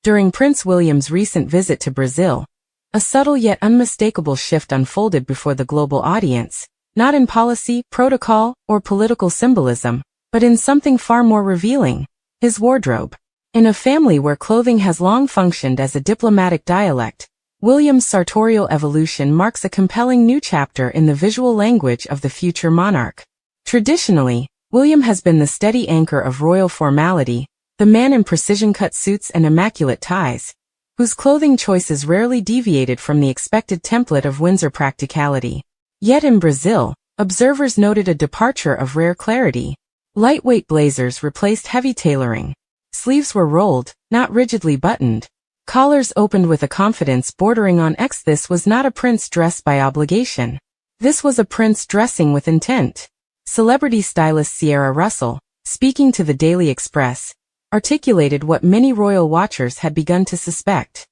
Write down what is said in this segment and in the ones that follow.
During Prince William's recent visit to Brazil, a subtle yet unmistakable shift unfolded before the global audience, not in policy, protocol, or political symbolism, but in something far more revealing: his wardrobe. In a family where clothing has long functioned as a diplomatic dialect, William's sartorial evolution marks a compelling new chapter in the visual language of the future monarch. Traditionally, William has been the steady anchor of royal formality, the man in precision-cut suits and immaculate ties, whose clothing choices rarely deviated from the expected template of Windsor practicality. Yet in Brazil, observers noted a departure of rare clarity. Lightweight blazers replaced heavy tailoring. Sleeves were rolled, not rigidly buttoned. Collars opened with a confidence bordering on X. This was not a prince dressed by obligation. This was a prince dressing with intent. Celebrity stylist Sierra Russell, speaking to the Daily Express, articulated what many royal watchers had begun to suspect.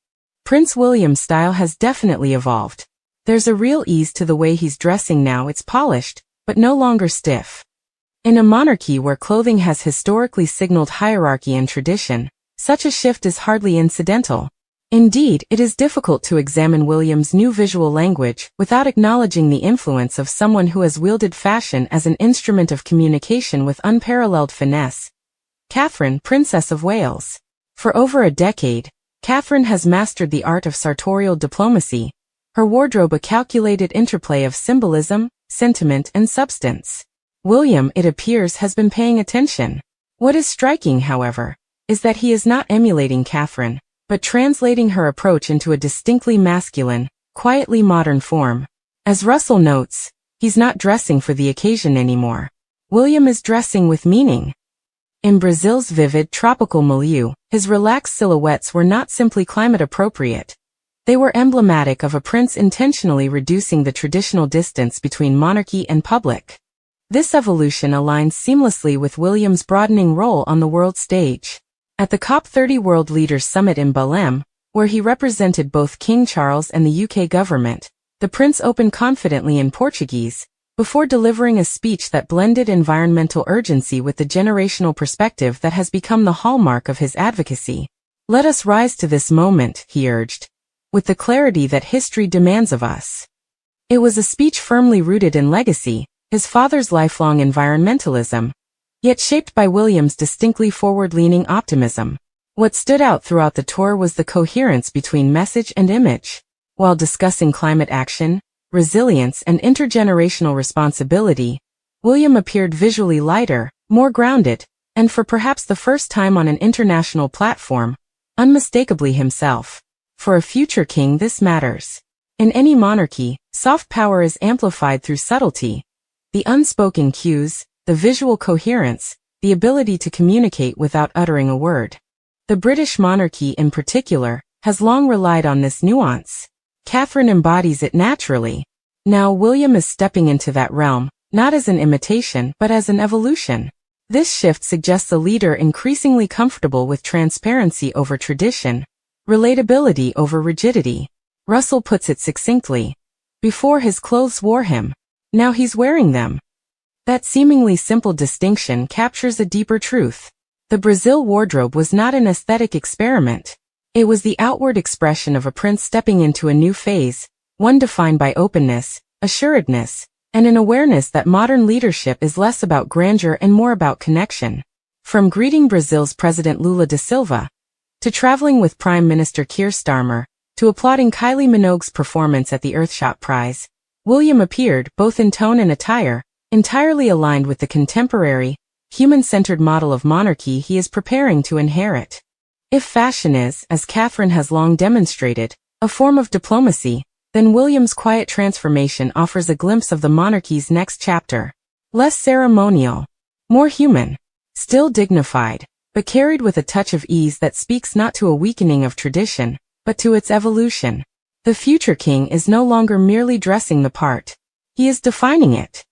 Prince William's style has definitely evolved. There's a real ease to the way he's dressing now. It's polished, but no longer stiff. In a monarchy where clothing has historically signaled hierarchy and tradition, such a shift is hardly incidental. Indeed, it is difficult to examine William's new visual language without acknowledging the influence of someone who has wielded fashion as an instrument of communication with unparalleled finesse: Catherine, Princess of Wales. For over a decade, Catherine has mastered the art of sartorial diplomacy, her wardrobe a calculated interplay of symbolism, sentiment, and substance. William, it appears, has been paying attention. What is striking, however, is that he is not emulating Catherine, but translating her approach into a distinctly masculine, quietly modern form. As Russell notes, he's not dressing for the occasion anymore. William is dressing with meaning. In Brazil's vivid tropical milieu, his relaxed silhouettes were not simply climate appropriate. They were emblematic of a prince intentionally reducing the traditional distance between monarchy and public. This evolution aligns seamlessly with William's broadening role on the world stage. At the COP30 World Leaders Summit in Belém, where he represented both King Charles and the UK government, the prince opened confidently in Portuguese, before delivering a speech that blended environmental urgency with the generational perspective that has become the hallmark of his advocacy. "Let us rise to this moment," he urged, "with the clarity that history demands of us." It was a speech firmly rooted in legacy, his father's lifelong environmentalism, yet shaped by William's distinctly forward-leaning optimism. What stood out throughout the tour was the coherence between message and image. While discussing climate action, resilience, and intergenerational responsibility, William appeared visually lighter, more grounded, and for perhaps the first time on an international platform, unmistakably himself. For a future king, this matters. In any monarchy, soft power is amplified through subtlety. The unspoken cues, the visual coherence, the ability to communicate without uttering a word. The British monarchy in particular has long relied on this nuance. Catherine embodies it naturally. Now William is stepping into that realm, not as an imitation but as an evolution. This shift suggests a leader increasingly comfortable with transparency over tradition, relatability over rigidity. Russell puts it succinctly: "Before his clothes wore him. Now he's wearing them." That seemingly simple distinction captures a deeper truth. The Brazil wardrobe was not an aesthetic experiment. It was the outward expression of a prince stepping into a new phase, one defined by openness, assuredness, and an awareness that modern leadership is less about grandeur and more about connection. From greeting Brazil's President Lula da Silva, to traveling with Prime Minister Keir Starmer, to applauding Kylie Minogue's performance at the Earthshot Prize, William appeared, both in tone and attire, entirely aligned with the contemporary, human-centered model of monarchy he is preparing to inherit. If fashion is, as Catherine has long demonstrated, a form of diplomacy, then William's quiet transformation offers a glimpse of the monarchy's next chapter. Less ceremonial, more human, still dignified, but carried with a touch of ease that speaks not to a weakening of tradition, but to its evolution. The future king is no longer merely dressing the part. He is defining it.